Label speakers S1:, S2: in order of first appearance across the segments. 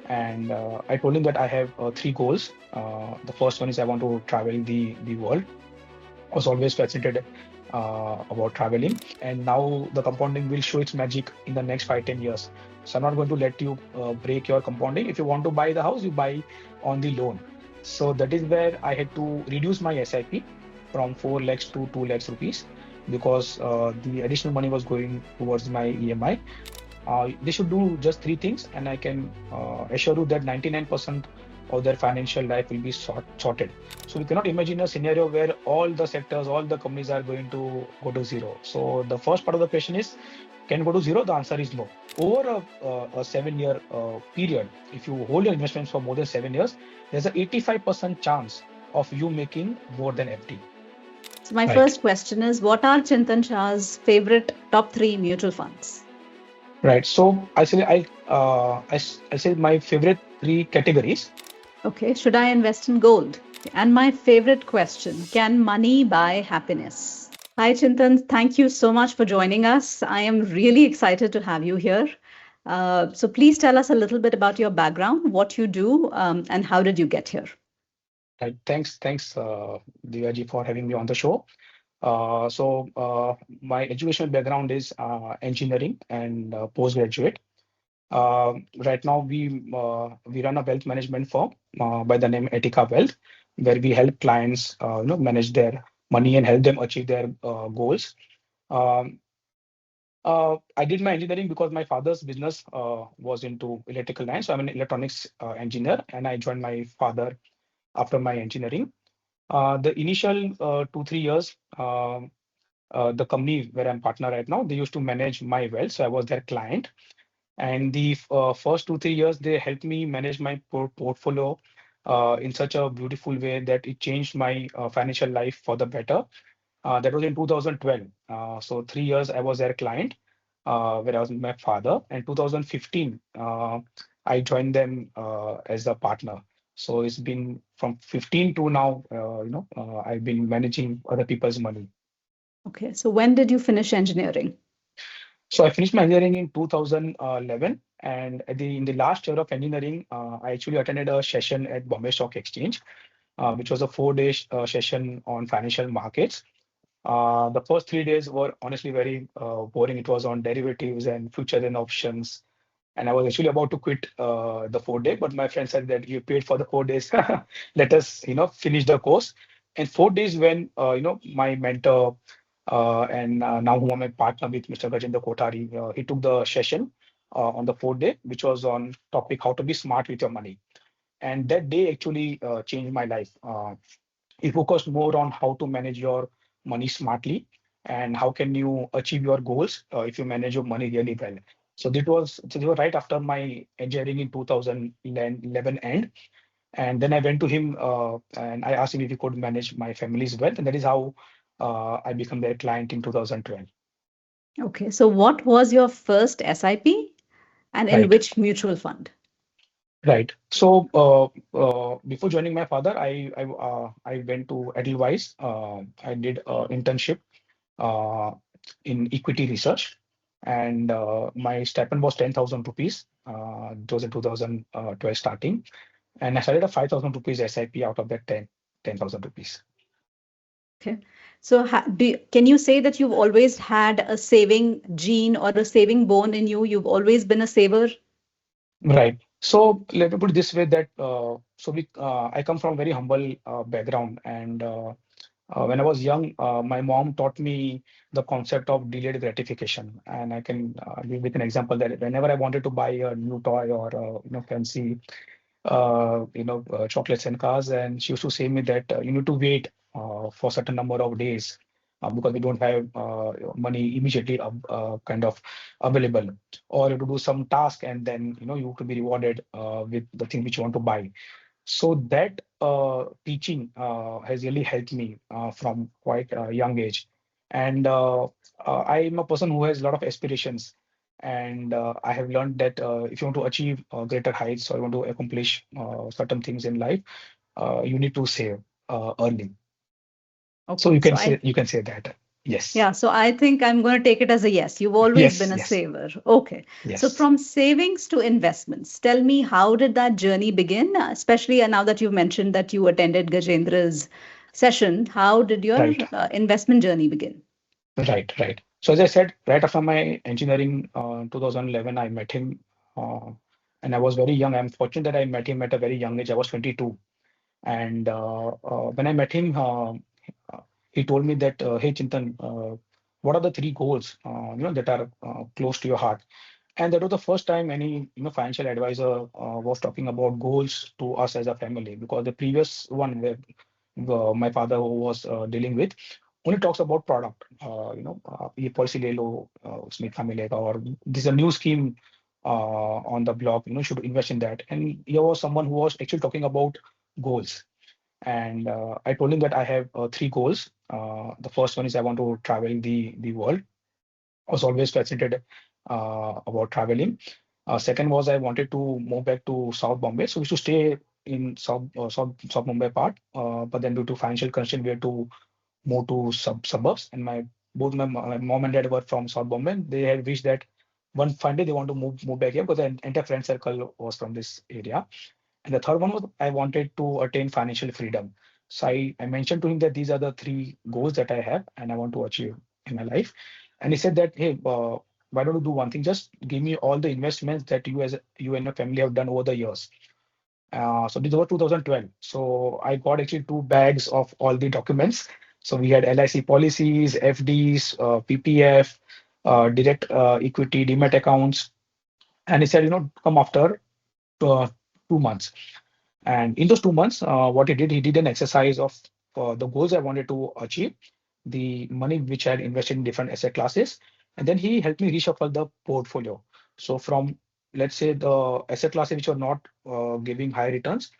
S1: And I told him that I have three goals. The first one is I want to travel the world. I was always fascinated about traveling, and now the compounding will show its magic in the next 5-10 years. So I'm not going to let you break your compounding. If you want to buy the house, you buy on the loan. So that is where I had to reduce my SIP from 4 lakhs to 2 lakhs rupees because the additional money was going towards my EMI. They should do just three things, and I can assure you that 99% of their financial life will be sorted. So we cannot imagine a scenario where all the sectors, all the companies are going to go to zero. So the first part of the question is, can go to zero? The answer is no. Over a 7-year period, if you hold your investments for more than 7 years, there's a 85% chance of you making more than FD.
S2: So my
S1: Right.
S2: first question is, what are Chintan Shah's favorite top three mutual funds?
S1: Right. So I say my favorite three categories.
S2: Okay, should I invest in gold? And my favorite question, can money buy happiness? Hi, Chintan. Thank you so much for joining us. I am really excited to have you here. So please tell us a little bit about your background, what you do, and how did you get here?
S1: Right. Thanks, Divaji, for having me on the show. My educational background is engineering and postgraduate. Right now, we run a wealth management firm by the name Etika Wealth, where we help clients, manage their money and help them achieve their goals. Um, I did my engineering because my father's business was into electrical lines. So I'm an electronics engineer, and I joined my father after my engineering. The initial 2-3 years, the company where I'm partner right now, they used to manage my wealth, so I was their client. And the first 2-3 years, they helped me manage my portfolio in such a beautiful way that it changed my financial life for the better. That was in 2012. So 3 years I was their client, where I was with my father. And 2015, I joined them as a partner. So it's been from 15 to now, I've been managing other people's money.
S2: Okay, so when did you finish engineering?
S1: So I finished my engineering in 2011, and in the last year of engineering, I actually attended a session at Bombay Stock Exchange, which was a 4-day session on financial markets. The first 3 days were honestly very boring. It was on derivatives and futures and options. And I was actually about to quit the 4 day, but my friend said that you paid for the 4 days. Let us, finish the course. And 4 days when, my mentor and now who I'm a partner with, Mr. Gajendra Kothari, he took the session on the 4 day, which was on topic how to be smart with your money. And that day actually changed my life. He focused more on how to manage your money smartly and how can you achieve your goals if you manage your money really well. So this was right after my engineering in 2011 end. And then I went to him and I asked him if he could manage my family's wealth. And that is how I became their client in 2012.
S2: Okay, so what was your first SIP and in
S1: Right.
S2: which mutual fund?
S1: Right. So before joining my father, I went to Edelweiss. I did internship uh, in equity research, and my stipend was 10,000 rupees. It was in 2012 starting, and I started a 5,000 rupees SIP out of that 10,000 rupees.
S2: Okay. So can you say that you've always had a saving gene or a saving bone in you? You've always been a saver?
S1: Right. So let me put it this way that I come from very humble background, and when I was young, my mom taught me the concept of delayed gratification. And I can give with an example that whenever I wanted to buy a new toy or fancy chocolates and cars, and she used to say me that you need to wait for certain number of days because we don't have money immediately kind of available, or you have to do some task and then you have to be rewarded with the thing which you want to buy. So that teaching has really helped me from quite a young age. And I'm a person who has a lot of aspirations. And I have learned that if you want to achieve greater heights or you want to accomplish certain things in life, you need to save early. So
S2: Okay, so I
S1: you can say that. Yes.
S2: Yeah, so I think I'm going to take it as a yes. You've always
S1: Yes.
S2: been a
S1: Yes.
S2: saver. Okay. So
S1: Yes.
S2: from savings to investments, tell me, how did that journey begin? Especially now that you've mentioned that you attended Gajendra's session, how did your
S1: Right.
S2: investment journey begin?
S1: Right. Right. So as I said, right after my engineering, 2011, I met him, uh, and I was very young. I'm fortunate that I met him at a very young age. I was 22, and when I met him, he told me that, hey, Chintan, what are the three goals, that are close to your heart? And that was the first time any, financial advisor was talking about goals to us as a family, because the previous one where my father was dealing with only talks about product. ये policy ले लो, उसमें इतना मिलेगा, or this is a new scheme on the block, should invest in that. And he was someone who was actually talking about goals. And I told him that I have three goals. The first one is I want to travel the world. I was always fascinated about traveling. Second was I wanted to move back to South Bombay. So we used to stay in South Mumbai part, but then due to financial constraint, we had to move to suburbs. And my mom and dad were from South Bombay. They had wished that one fine day they want to move back here, because the entire friend circle was from this area. And the third one was I wanted to attain financial freedom. So I mentioned to him that these are the three goals that I have and I want to achieve in my life. And he said that, hey, why don't you do one thing? Just give me all the investments that you and your family have done over the years. So this was 2012. So I got actually two bags of all the documents. So we had LIC policies, FDs, PPF, direct equity, demat accounts. And he said, come after uh, 2 months. And in those 2 months, what he did an exercise of the goals I wanted to achieve, the money which I had invested in different asset classes, and then he helped me reshuffle the portfolio. So from, let's say, the asset classes which were not giving high returns,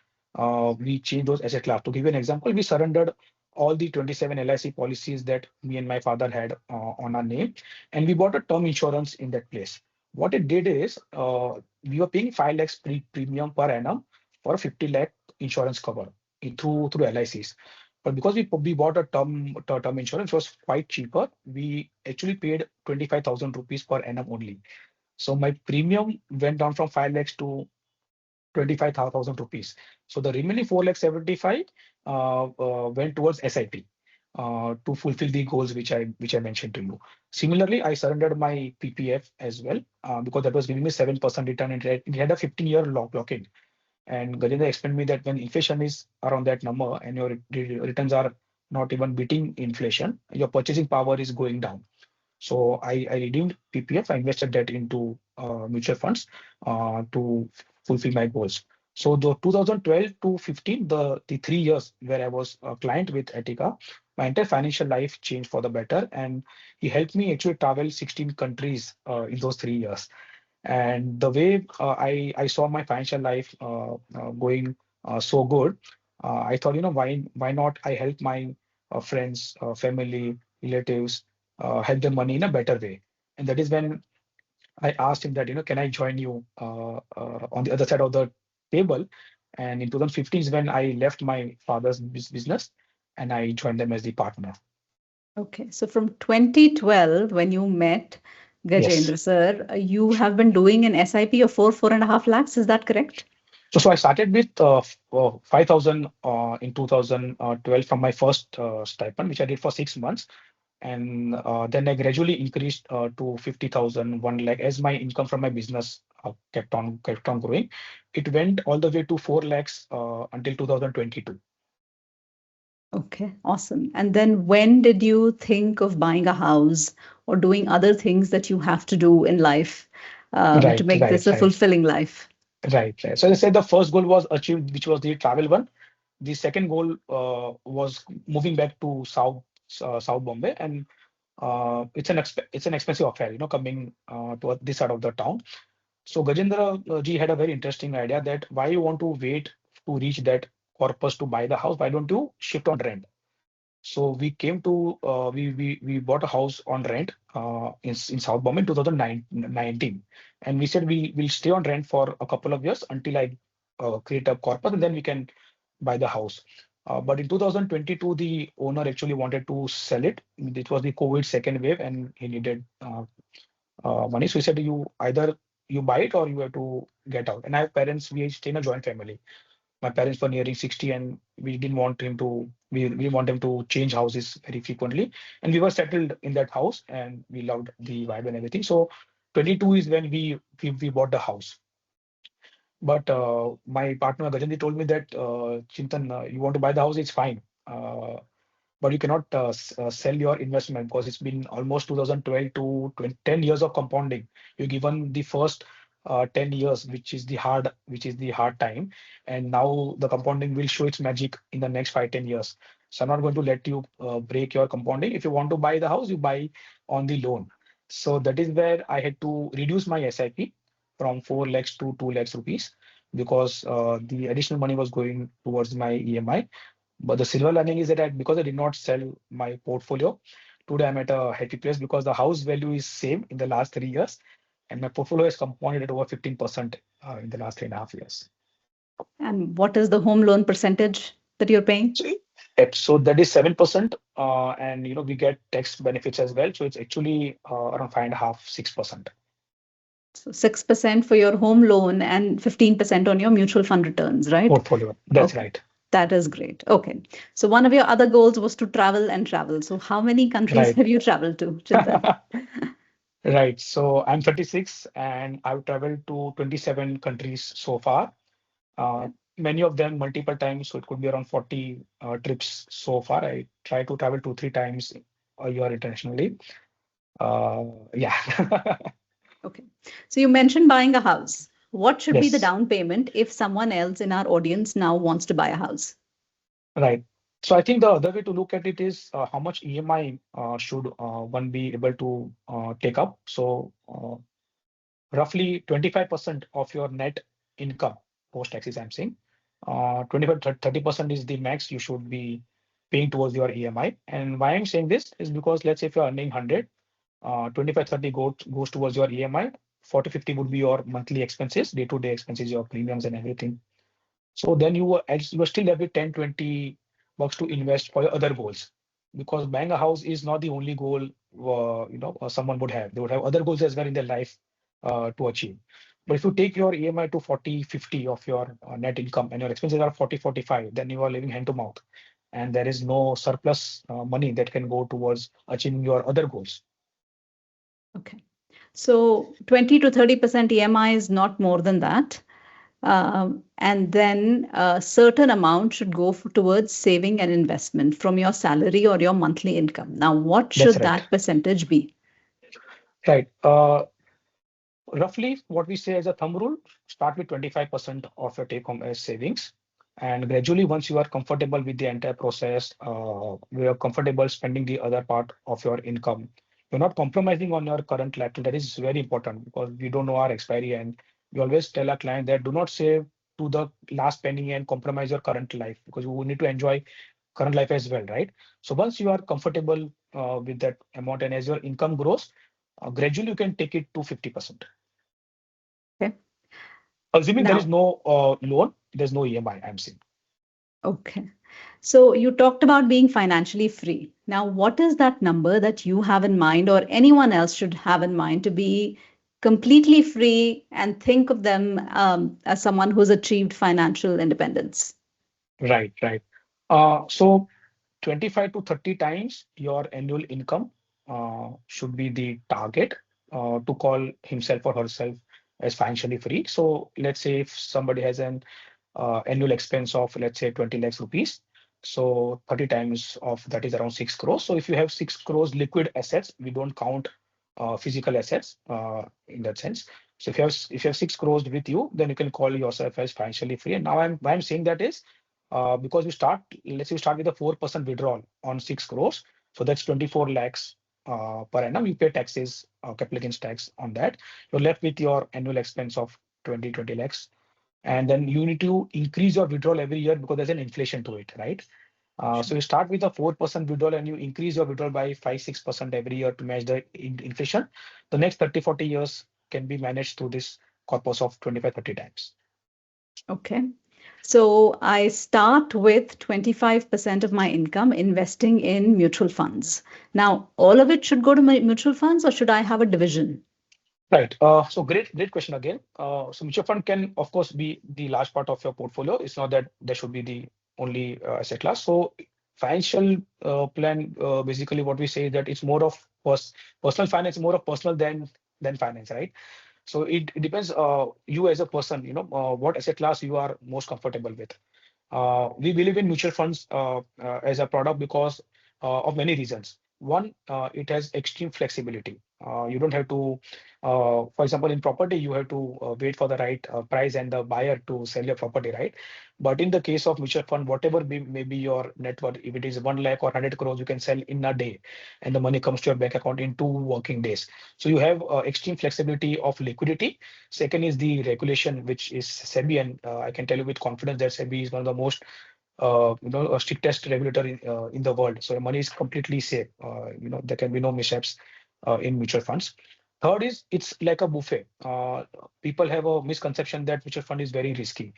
S1: we changed those asset class. To give you an example, we surrendered all the 27 LIC policies that me and my father had on our name, and we bought a term insurance in that place. What it did is, we were paying 5 lakhs premium per annum for a 50 lakh insurance cover through LICs. But because we bought a term insurance, was quite cheaper. We actually paid 25,000 rupees per annum only. So my premium went down from 5 lakhs to 25,000 rupees. So the remaining 4 lakh 75 went towards SIP to fulfill the goals which I mentioned to you. Similarly, I surrendered my PPF as well because that was giving me 7% return, and it had a 15-year lock-in. And Gajendra explained me that when inflation is around that number and your returns are not even beating inflation, your purchasing power is going down. So I redeemed PPF. I invested that into mutual funds to fulfill my goals. So the 2012 to 15, the 3 years where I was a client with Etika, my entire financial life changed for the better, and he helped me actually travel 16 countries in those 3 years. And the way I saw my financial life going so good, I thought, why not I help my friends, family, relatives, help them money in a better way. And that is when I asked him that, can I join you on the other side of the table? And in 2015 is when I left my father's business and I joined them as the partner.
S2: Okay, so from 2012, when you met
S1: Yes.
S2: Gajendra sir, you have been doing an SIP of 4.5 lakhs. Is that correct?
S1: So I started with 5,000 in 2012 from my first stipend, which I did for 6 months. And then I gradually increased to 50,000, 1 lakh as my income from my business kept on growing. It went all the way to 4 lakhs until 2022.
S2: Okay, awesome. And then when did you think of buying a house or doing other things that you have to do in life to
S1: Right,
S2: make this
S1: right,
S2: a
S1: right,
S2: fulfilling life?
S1: right. So as I said, the first goal was achieved, which was the travel one. The second goal was moving back to South Bombay, and it's an expensive affair, coming to this side of the town. So Gajendra ji had a very interesting idea that why you want to wait to reach that corpus to buy the house? Why don't you shift on rent? So we came to we bought a house on rent in South Bombay in 2019, and we said we will stay on rent for a couple of years until I create a corpus, and then we can buy the house. But in 2022, the owner actually wanted to sell it. It was the COVID second wave, and he needed money. So he said, "You either you buy it or you have to get out." And I have parents. We stay in a joint family. My parents were nearing 60, and we didn't want him to. We want him to change houses very frequently, and we were settled in that house, and we loved the vibe and everything. So 22 is when we bought the house. But my partner Gajanti told me that, Chintan, you want to buy the house, it's fine. But you cannot sell your investment because it's been almost 2012 to 10 years of compounding. You're given the first 10 years, which is the hard time. And now the compounding will show its magic in the next 5, 10 years. So I'm not going to let you break your compounding. If you want to buy the house, you buy on the loan. So that is where I had to reduce my SIP from 4 lakhs to 2 lakhs rupees because the additional money was going towards my EMI. But the silver lining is that because I did not sell my portfolio, today I'm at a happy place because the house value is same in the last 3 years, and my portfolio has compounded at over 15% in the last 3.5 years.
S2: And what is the home loan percentage that you're paying?
S1: So, so that is 7%, and we get tax benefits as well. So it's actually around 5.5, 6%.
S2: So 6% for your home loan and 15% on your mutual fund returns, right?
S1: Portfolio. That's
S2: Okay.
S1: right.
S2: That is great. Okay. So one of your other goals was to travel and travel. So how many countries
S1: Right.
S2: have you traveled to, Chintan?
S1: Right. So I'm 36 and I've traveled to 27 countries so far. Uh,
S2: Okay.
S1: Many of them multiple times, so it could be around 40 trips so far. I try to travel 2, 3 times a year internationally. Yeah.
S2: Okay. So you mentioned buying a house. What should be the
S1: Yes.
S2: down payment if someone else in our audience now wants to buy a house?
S1: Right. So I think the other way to look at it is how much EMI should one be able to take up. So roughly 25% of your net income post taxes, I'm saying. 25 30% is the max you should be paying towards your EMI. And why I'm saying this is because let's say if you're earning 100, 25 30 goes towards your EMI. 40 50 would be your monthly expenses, day-to-day expenses, your premiums and everything. So then you are still left with 10 20 bucks to invest for your other goals, because buying a house is not the only goal someone would have. They would have other goals as well in their life to achieve. But if you take your EMI to 40 50 of your net income and your expenses are 40 45, then you are living hand to mouth, and there is no surplus money that can go towards achieving your other goals.
S2: Okay. So 20 to 30% EMI is not more than that. And then a certain amount should go towards saving and investment from your salary or your monthly income. Now, what
S1: That's
S2: should
S1: right.
S2: that percentage be?
S1: Right. Roughly, what we say as a thumb rule, start with 25% of your take home as savings. And gradually, once you are comfortable with the entire process, you are comfortable spending the other part of your income. You're not compromising on your current lifestyle. That is very important because we don't know our expiry. And we always tell our client that do not save to the last penny and compromise your current life, because you need to enjoy current life as well, right? So once you are comfortable with that amount and as your income grows, gradually you can take it to 50%.
S2: Okay.
S1: Assuming there is
S2: Now,
S1: no loan, there's no EMI, I'm saying.
S2: okay. So you talked about being financially free. Now, what is that number that you have in mind or anyone else should have in mind to be completely free and think of them as someone who's achieved financial independence?
S1: Right, right. So 25 to 30 times your annual income should be the target to call himself or herself as financially free. So let's say if somebody has an annual expense of, let's say, 20 lakhs rupees. So 30 times of that is around 6 crores. So if you have 6 crores liquid assets, we don't count physical assets in that sense. So if you have 6 crores with you, then you can call yourself as financially free. And now why I'm saying that is because let's say you start with a 4% withdrawal on 6 crores. So that's 24 lakhs per annum. You pay taxes, capital gains tax on that. You're left with your annual expense of 20 lakhs. And then you need to increase your withdrawal every year because there's an inflation to it, right?
S2: Sure.
S1: So you start with a 4% withdrawal and you increase your withdrawal by 5 6% every year to match the inflation. The next 30 40 years can be managed through this corpus of 25 30 times.
S2: Okay. So I start with 25% of my income investing in mutual funds. Now, all of it should go to my mutual funds, or should I have a division?
S1: Right. So great question again. So mutual fund can, of course, be the large part of your portfolio. It's not that there should be the only asset class. So financial plan, basically what we say is that it's more of personal finance, more of personal than finance, right? So it depends you as a person, what asset class you are most comfortable with. We believe in mutual funds as a product because of many reasons. One, it has extreme flexibility. You don't have to, for example, in property, you have to wait for the right price and the buyer to sell your property, right? But in the case of mutual fund, whatever may be your net worth, if it is 1 lakh or 100 crores, you can sell in a day, and the money comes to your bank account in 2 working days. So you have extreme flexibility of liquidity. Second is the regulation, which is SEBI, and I can tell you with confidence that SEBI is one of the most strictest regulator in the world. So your money is completely safe. There can be no mishaps in mutual funds. Third is it's like a buffet. People have a misconception that mutual fund is very risky.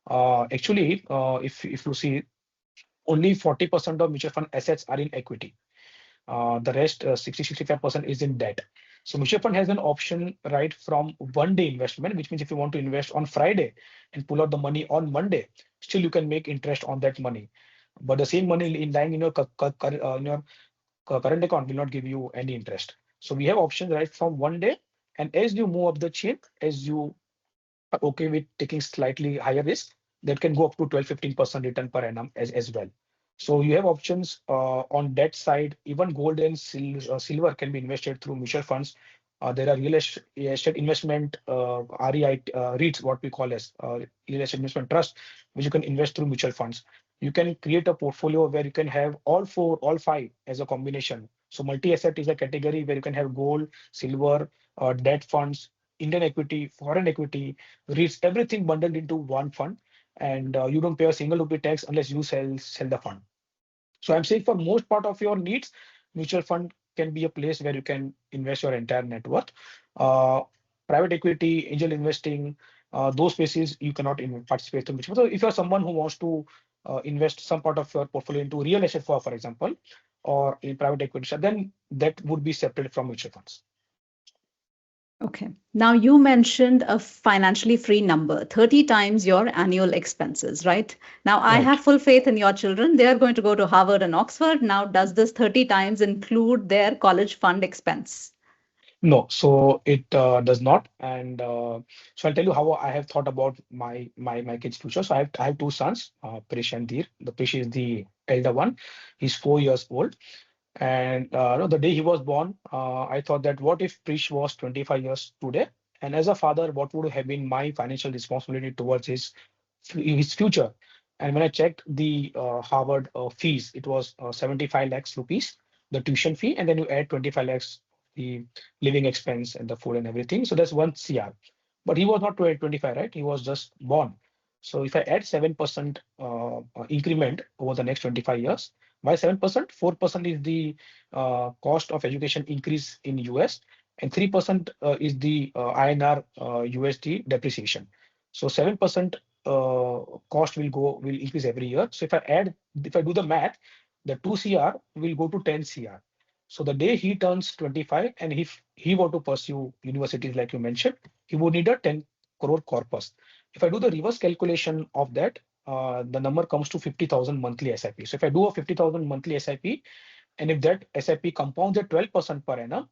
S1: Actually, if you see, only 40% of mutual fund assets are in equity. The rest, 65% is in debt. So mutual fund has an option right from 1 day investment, which means if you want to invest on Friday and pull out the money on Monday, still you can make interest on that money. But the same money in lying in your current account will not give you any interest. So we have options right from 1 day, and as you move up the chain, as you are okay with taking slightly higher risk, that can go up to 12-15% return per annum as well. So you have options on debt side. Even gold and silver can be invested through mutual funds. There are real estate investment, REI, REITs, what we call as real estate investment trust, which you can invest through mutual funds. You can create a portfolio where you can have all four, all five as a combination. So multi-asset is a category where you can have gold, silver, debt funds, Indian equity, foreign equity, REITs, everything bundled into one fund, and you don't pay a single rupee tax unless you sell the fund. So I'm saying for most part of your needs, mutual fund can be a place where you can invest your entire net worth. Uh, Private equity, angel investing, those spaces you cannot participate in mutual fund. So if you're someone who wants to invest some part of your portfolio into real estate, for example, or in private equity, so then that would be separate from mutual funds.
S2: Okay. Now you mentioned a financially free number, 30 times your annual expenses, right? Now I
S1: Right.
S2: have full faith in your children. They are going to go to Harvard and Oxford. Now, does this 30 times include their college fund expense?
S1: No, so it does not, and so I'll tell you how I have thought about my kids' future. So I have two sons, Prish and Dheer. The Prish is the elder one; he's 4 years old. And the day he was born, I thought that what if Prish was 25 years today? And as a father, what would have been my financial responsibility towards his future? And when I checked the Harvard fees, it was 75 lakhs rupees, the tuition fee, and then you add 25 lakhs, the living expense and the food and everything. So that's 1 CR. But he was not 25, right? He was just born. So if I add 7% increment over the next 25 years, why 7%? 4% is the cost of education increase in US, and 3% is the INR USD depreciation. So 7% cost will increase every year. So if I do the math, the 2 CR will go to 10 CR. So the day he turns 25, and if he were to pursue universities like you mentioned, he would need a 10 crore corpus. If I do the reverse calculation of that, the number comes to 50,000 monthly SIP. So if I do a 50,000 monthly SIP, and if that SIP compounds at 12% per annum,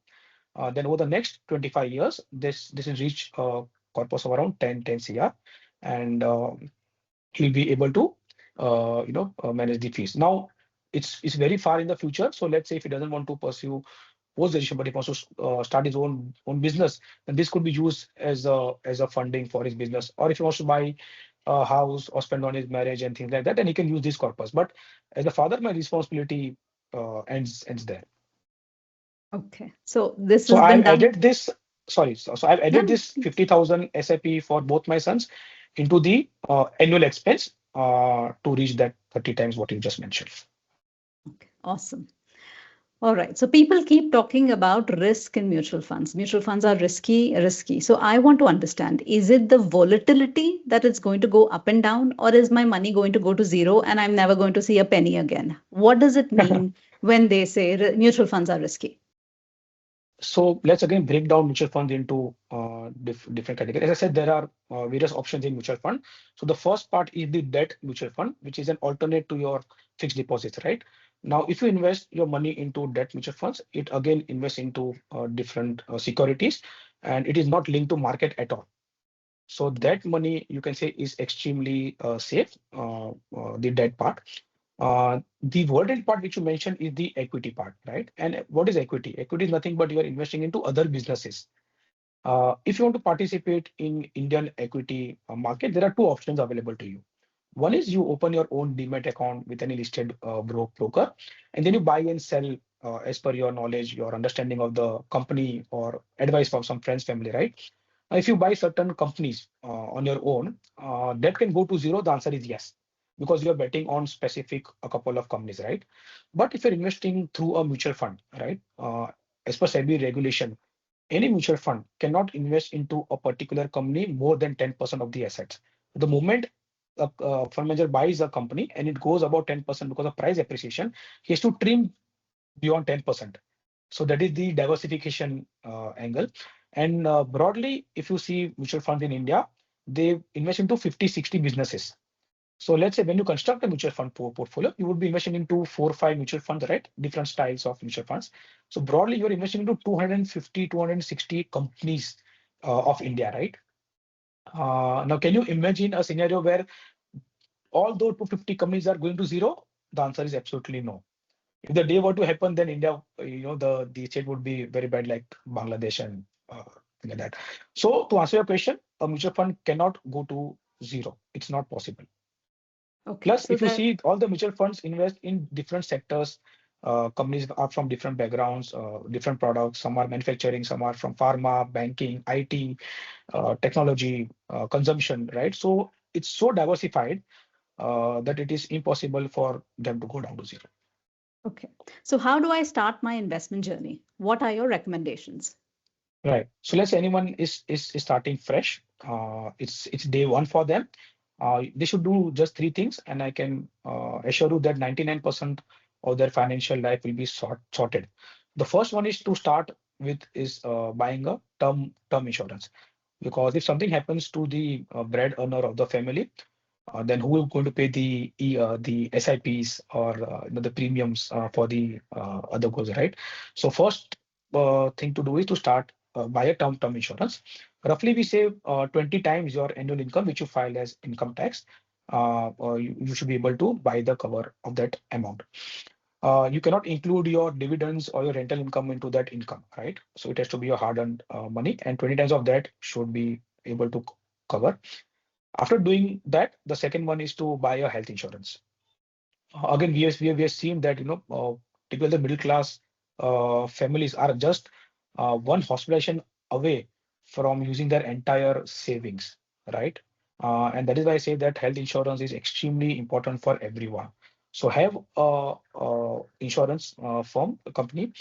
S1: then over the next 25 years, this is reach corpus of around 10 CR, and he'll be able to manage the fees. Now it's very far in the future. So let's say if he doesn't want to pursue post graduation, but he wants to start his own business, then this could be used as a funding for his business. Or if he wants to buy a house or spend on his marriage and things like that, then he can use this corpus. But as a father, my responsibility ends there.
S2: Okay. So this
S1: So
S2: has been
S1: I've
S2: done.
S1: added this. Sorry, so I've
S2: Yeah.
S1: added this 50,000 SIP for both my sons into the annual expense to reach that 30 times what you just mentioned.
S2: Okay. Awesome. All right. So people keep talking about risk in mutual funds. Mutual funds are risky, risky. So I want to understand, is it the volatility that it's going to go up and down, or is my money going to go to zero and I'm never going to see a penny again? What does it mean when they say mutual funds are risky?
S1: So let's again break down mutual funds into different categories. As I said, there are various options in mutual fund. So the first part is the debt mutual fund, which is an alternate to your fixed deposits, right? Now, if you invest your money into debt mutual funds, it again invests into different securities, and it is not linked to market at all. So that money you can say is extremely safe, the debt part. The volatile part which you mentioned is the equity part, right? And what is equity? Equity is nothing but you are investing into other businesses. If you want to participate in Indian equity market, there are two options available to you. One is you open your own demat account with any listed broker, and then you buy and sell as per your knowledge, your understanding of the company, or advice from some friends, family, right? If you buy certain companies on your own, that can go to zero. The answer is yes, because you're betting on specific a couple of companies, right? But if you're investing through a mutual fund, right? As per SEBI regulation, any mutual fund cannot invest into a particular company more than 10% of the assets. The moment a fund manager buys a company and it goes about 10% because of price appreciation, he has to trim beyond 10%. So that is the diversification angle. And broadly, if you see mutual funds in India, they invest into 50, 60 businesses. So let's say when you construct a mutual fund portfolio, you would be investing into 4 or 5 mutual funds, right? Different styles of mutual funds. So broadly, you're investing into 250, 260 companies of India, right? Now, can you imagine a scenario where all those 250 companies are going to zero? The answer is absolutely no. If the day were to happen, then India, the state would be very bad, like Bangladesh and things like that. So to answer your question, a mutual fund cannot go to zero. It's not possible.
S2: Okay.
S1: Plus,
S2: So
S1: if you
S2: that
S1: see, all the mutual funds invest in different sectors. Companies are from different backgrounds, different products. Some are manufacturing, some are from pharma, banking, IT, technology, consumption, right? So it's so diversified that it is impossible for them to go down to zero.
S2: okay. So how do I start my investment journey? What are your recommendations?
S1: Right. So let's say anyone is starting fresh. It's day one for them. They should do just three things, and I can assure you that 99% of their financial life will be sorted. The first one is to start with is buying a term insurance, because if something happens to the bread earner of the family, then who is going to pay the SIPs or the premiums for the other goals, right? So first thing to do is to start buy a term insurance. Roughly, we say 20 times your annual income, which you file as income tax. You should be able to buy the cover of that amount. You cannot include your dividends or your rental income into that income, right? So it has to be your hard-earned money, and 20 times of that should be able to cover. After doing that, the second one is to buy a health insurance. Again, we have seen that particularly the middle class families are just one hospitalization away from using their entire savings, right? And that is why I say that health insurance is extremely important for everyone. So have a insurance firm, a company.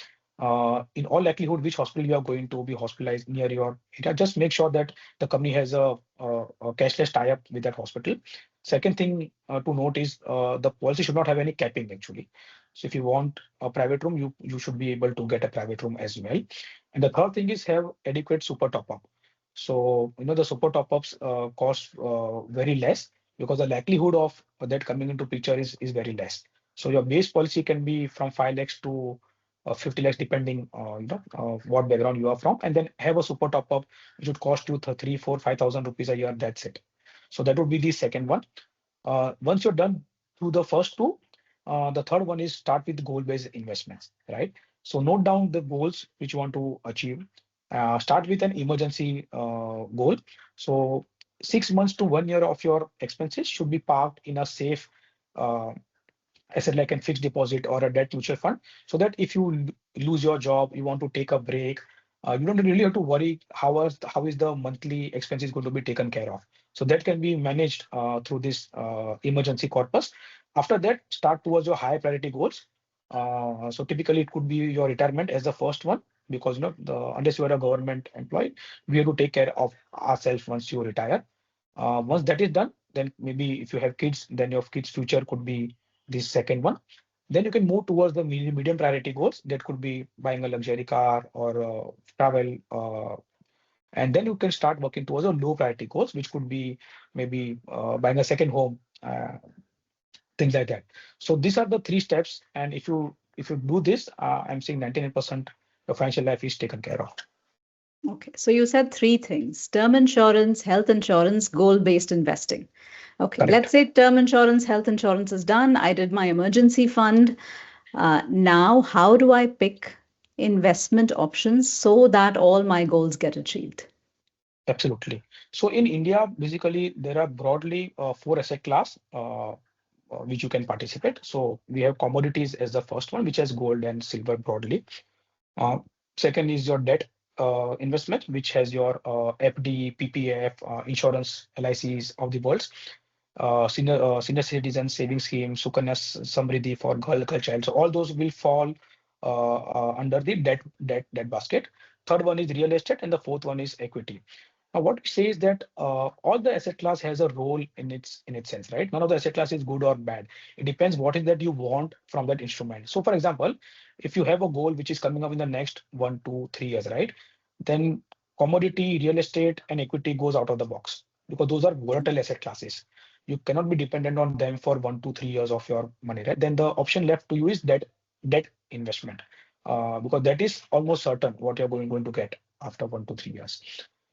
S1: In all likelihood, which hospital you are going to be hospitalized near your area, just make sure that the company has a cashless tie-up with that hospital. Second thing to note is the policy should not have any capping actually. So if you want a private room, you should be able to get a private room as well. And the third thing is have adequate super top-up. So the super top-ups cost very less, because the likelihood of that coming into picture is very less. So your base policy can be from 5 lakhs to 50 lakhs depending what background you are from, and then have a super top-up which would cost you 3, 4, 5,000 rupees a year. That's it. So that would be the second one. Once you're done through the first two, the third one is start with goal-based investments, right? So note down the goals which you want to achieve. Start with an emergency goal. So 6 months to 1 year of your expenses should be parked in a safe uh, asset like a fixed deposit or a debt mutual fund, so that if you lose your job, you want to take a break, you don't really have to worry how is the monthly expenses going to be taken care of. So that can be managed through this emergency corpus. After that, start towards your high priority goals. So typically it could be your retirement as the first one, because unless you are a government employee, we have to take care of ourselves once you retire. Once that is done, then maybe if you have kids, then your kids' future could be the second one. Then you can move towards the medium priority goals. That could be buying a luxury car or travel. And then you can start working towards a low priority goals, which could be maybe buying a second home, things like that. So these are the three steps. And if you do this, I'm saying 99% your financial life is taken care of.
S2: Okay, so you said three things: term insurance, health insurance, goal-based investing. Okay, let's
S1: Correct.
S2: say term insurance, health insurance is done. I did my emergency fund. Now, how do I pick investment options so that all my goals get achieved?
S1: Absolutely. So in India, basically, there are broadly four asset class which you can participate. So we have commodities as the first one, which has gold and silver broadly. Uh, Second is your debt investment, which has your FD, PPF, insurance, LICs of the world, senior citizen saving scheme, Sukanya Samriddhi for girl child. So all those will fall under the debt basket. Third one is real estate, and the fourth one is equity. Now, what it says that all the asset class has a role in its sense, right? None of the asset class is good or bad. It depends what is that you want from that instrument. So, for example, if you have a goal which is coming up in the next 1, 2, 3 years, right? Then commodity, real estate, and equity goes out of the box because those are volatile asset classes. You cannot be dependent on them for 1, 2, 3 years of your money, right? Then the option left to you is debt investment, because that is almost certain what you're going to get after 1 to 3 years.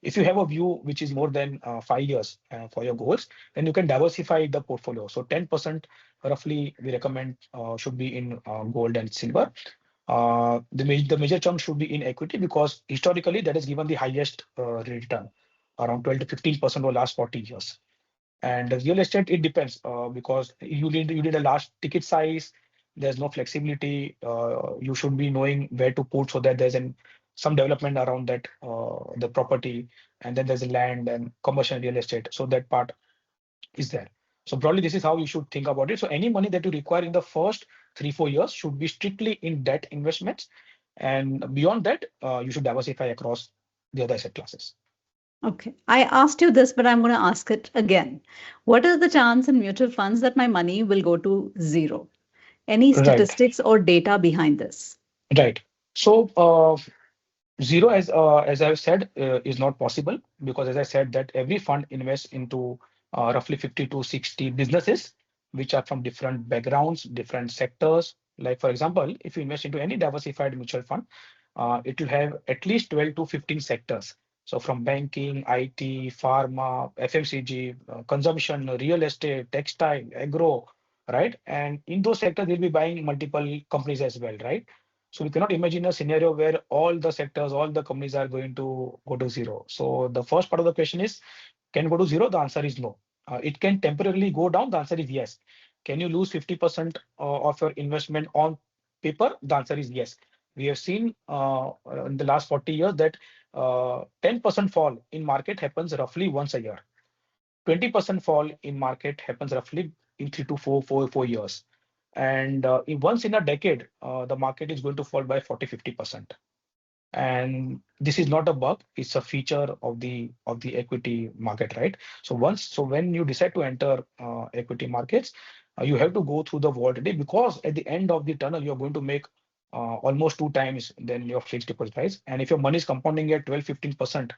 S1: If you have a view which is more than 5 years for your goals, then you can diversify the portfolio. So 10% roughly we recommend should be in gold and silver. The major chunk should be in equity because historically that has given the highest return, around 12 to 15% over last 40 years. And the real estate, it depends because you need a large ticket size. There's no flexibility. You should be knowing where to put so that there's some development around that the property, and then there's a land and commercial real estate. So that part is there. So broadly, this is how you should think about it. So any money that you require in the first 3, 4 years should be strictly in debt investments, and beyond that, you should diversify across the other asset classes.
S2: Okay, I asked you this, but I'm going to ask it again. What is the chance in mutual funds that my money will go to zero? Any
S1: Right,
S2: statistics or data behind this?
S1: right. So zero, as I've said, is not possible because, as I said, that every fund invests into roughly 50 to 60 businesses, which are from different backgrounds, different sectors. Like, for example, if you invest into any diversified mutual fund, it will have at least 12 to 15 sectors. So from banking, IT, pharma, FMCG, consumption, real estate, textile, agro, right? And in those sectors, they'll be buying multiple companies as well, right? So we cannot imagine a scenario where all the sectors, all the companies are going to go to zero. So the first part of the question is, can it go to zero? The answer is no. It can temporarily go down. The answer is yes. Can you lose 50% of your investment on paper? The answer is yes. We have seen in the last 40 years that 10% fall in market happens roughly once a year. 20% fall in market happens roughly in 3 to 4 years. And once in a decade, the market is going to fall by 40, 50%. And this is not a bug, it's a feature of the equity market, right? So when you decide to enter equity markets, you have to go through the volatility, because at the end of the tunnel, you're going to make almost 2 times than your fixed deposit price. And if your money is compounding at 12, 15%,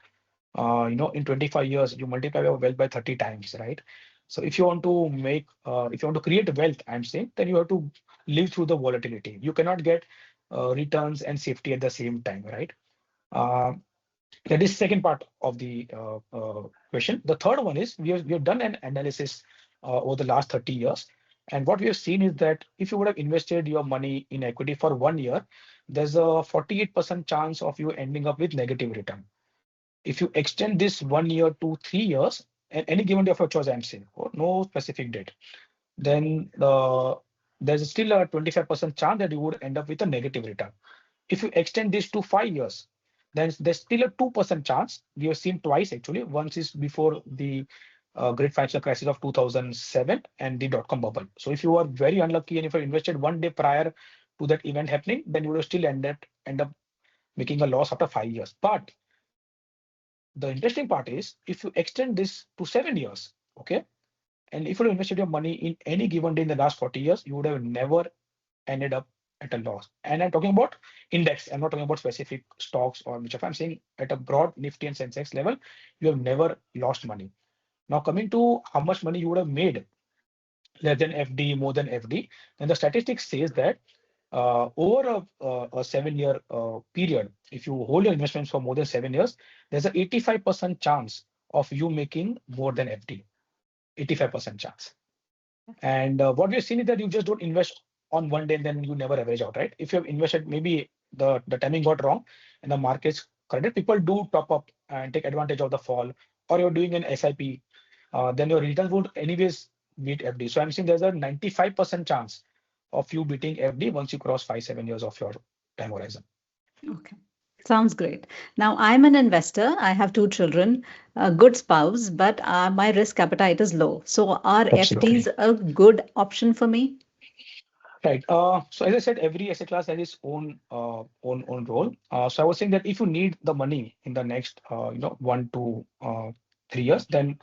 S1: in 25 years, you multiply your wealth by 30 times, right? So if you want to create wealth, I'm saying, then you have to live through the volatility. You cannot get returns and safety at the same time, right? Uh, that is second part of the question. The third one is we have done an analysis over the last 30 years. And what we have seen is that if you would have invested your money in equity for 1 year, there's a 48% chance of you ending up with negative return. If you extend this 1 year to 3 years, and any given day of your choice, I'm saying, or no specific date, then there's still a 25% chance that you would end up with a negative return. If you extend this to 5 years, then there's still a 2% chance. We have seen twice actually. Once is before the great financial crisis of 2007 and the dot-com bubble. So if you are very unlucky and if you invested one day prior to that event happening, then you would still end up making a loss after 5 years. But the interesting part is if you extend this to 7 years, okay, and if you invested your money in any given day in the last 40 years, you would have never ended up at a loss. And I'm talking about index. I'm not talking about specific stocks or mutual fund. I'm saying at a broad Nifty and Sensex level, you have never lost money. Now coming to how much money you would have made less than FD, more than FD, then the statistics says that over a 7 year period, if you hold your investments for more than 7 years, there's an 85% chance of you making more than FD. 85% chance. And what we have seen is that you just don't invest on one day and then you never average out, right? If you have invested, maybe the timing got wrong and the market's corrected, people do top up and take advantage of the fall, or you're doing an SIP, then your returns would anyways beat FD. So I'm saying there's a 95% chance of you beating FD once you cross 5, 7 years of your time horizon.
S2: Okay. Sounds great. Now, I'm an investor. I have two children, a good spouse, but my risk appetite is low. So, are FDs
S1: Absolutely.
S2: a good option for me?
S1: Right. So as I said, every asset class has its own role. So I was saying that if you need the money in the next 1 to 3 years, then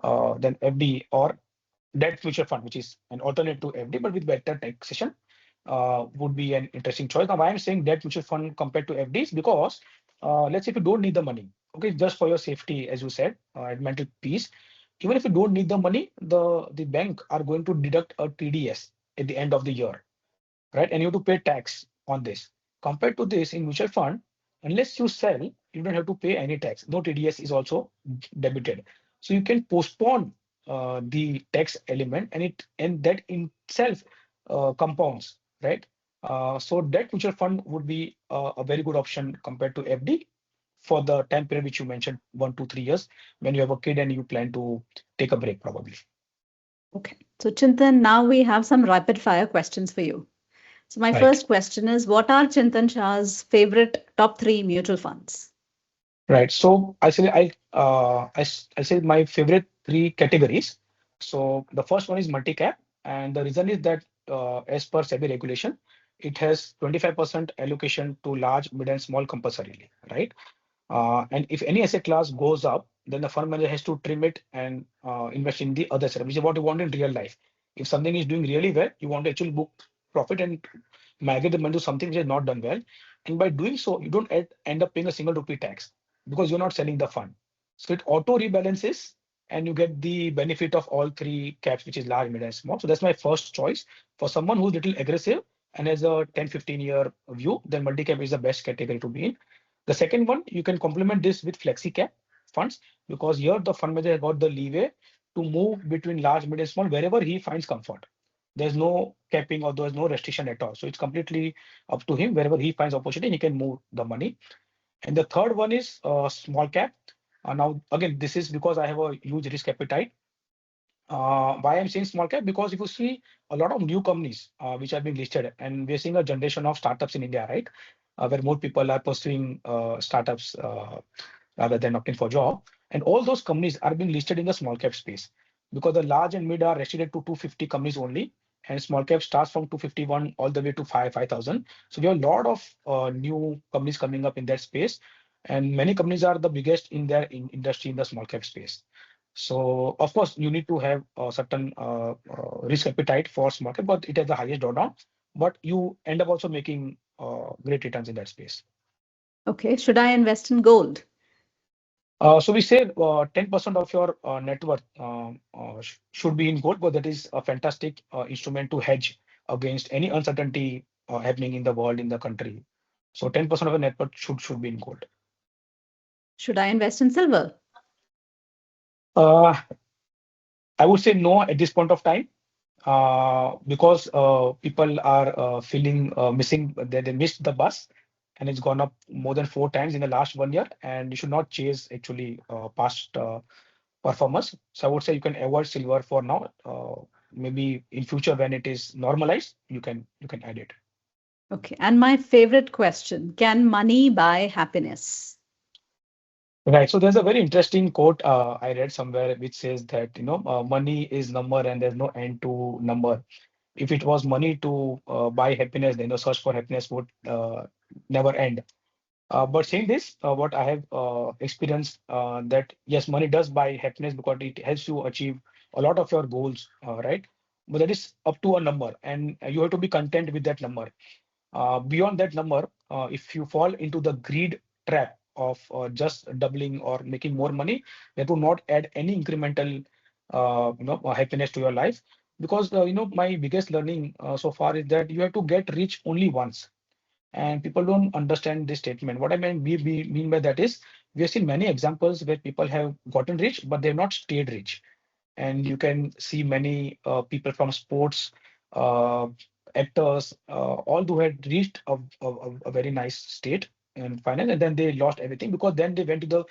S1: FD or debt mutual fund, which is an alternate to FD but with better taxation, would be an interesting choice. Now, why I'm saying debt mutual fund compared to FDs because let's say if you don't need the money, okay, just for your safety, as you said, and mental peace, even if you don't need the money, the bank are going to deduct a TDS at the end of the year, right? And you have to pay tax on this. Compared to this in mutual fund, unless you sell, you don't have to pay any tax. No TDS is also debited. So you can postpone the tax element and that in itself compounds, right? So debt mutual fund would be a very good option compared to FD for the time period which you mentioned, 1 to 3 years, when you have a kid and you plan to take a break probably.
S2: Okay. So, Chintan, now we have some rapid fire questions for you. So, my
S1: Right.
S2: first question is, what are Chintan Shah's favorite top three mutual funds?
S1: Right. So I say my favorite three categories. So the first one is multi-cap, and the reason is that as per SEBI regulation, it has 25% allocation to large, mid, and small compulsorily, right? And if any asset class goes up, then the fund manager has to trim it and invest in the other asset, which is what you want in real life. If something is doing really well, you want to actually book profit and migrate the money to something which has not done well. And by doing so, you don't end up paying a single rupee tax because you're not selling the fund. So it auto rebalances and you get the benefit of all three caps, which is large, mid, and small. So that's my first choice. For someone who's little aggressive and has a 10-15 year view, then multi-cap is the best category to be in. The second one, you can complement this with flexi cap funds because here the fund manager has got the leeway to move between large, mid, and small wherever he finds comfort. There's no capping or there's no restriction at all. So it's completely up to him. Wherever he finds opportunity, he can move the money. And the third one is small cap. Now, again, this is because I have a huge risk appetite. Why I'm saying small cap? Because if you see a lot of new companies which are being listed, and we're seeing a generation of startups in India, right? Where more people are pursuing startups rather than opting for job. And all those companies are being listed in the small cap space because the large and mid are restricted to 250 companies only, and small cap starts from 251 all the way to 5,000. So we have a lot of new companies coming up in that space, and many companies are the biggest in their industry in the small cap space. So of course you need to have a certain risk appetite for small cap, but it has the highest drawdown. But you end up also making great returns in that space.
S2: Okay. Should I invest in gold?
S1: So we say 10% of your net worth should be in gold, but that is a fantastic instrument to hedge against any uncertainty happening in the world, in the country. So 10% of your net worth should be in gold.
S2: Should I invest in silver?
S1: Uh, I would say no at this point of time because people are feeling missing, they missed the bus and it's gone up more than 4 times in the last 1 year, and you should not chase actually past performance. So I would say you can avoid silver for now. Maybe in future when it is normalized, you can add it.
S2: Okay. And my favorite question, can money buy happiness?
S1: Right. So there's a very interesting quote I read somewhere which says that money is number and there's no end to number. if it was money to buy happiness, then the search for happiness would never end. But saying this, what I have experienced, that yes, money does buy happiness because it helps you achieve a lot of your goals, right? But that is up to a number, and you have to be content with that number. Beyond that number, if you fall into the greed trap of just doubling or making more money, that will not add any incremental, happiness to your life. Because my biggest learning so far is that you have to get rich only once, and people don't understand this statement. What I mean by that is, we have seen many examples where people have gotten rich, but they've not stayed rich. And you can see many people from sports, uh, actors, all who had reached a very nice state in finance, and then they lost everything because then they went to the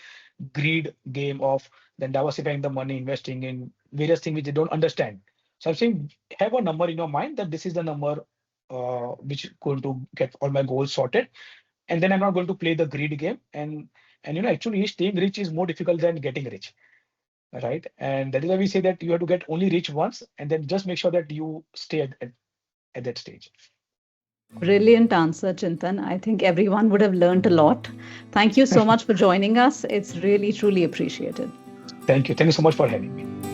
S1: greed game of then diversifying the money, investing in various things which they don't understand. So I'm saying, have a number in your mind that this is the number which is going to get all my goals sorted, and then I'm not going to play the greed game. And actually staying rich is more difficult than getting rich, right? And that is why we say that you have to get only rich once, and then just make sure that you stay at that stage.
S2: Brilliant answer, Chintan. I think everyone would have learned a lot. Thank you so much for joining us. It's really, truly appreciated.
S1: Thank you so much for having me.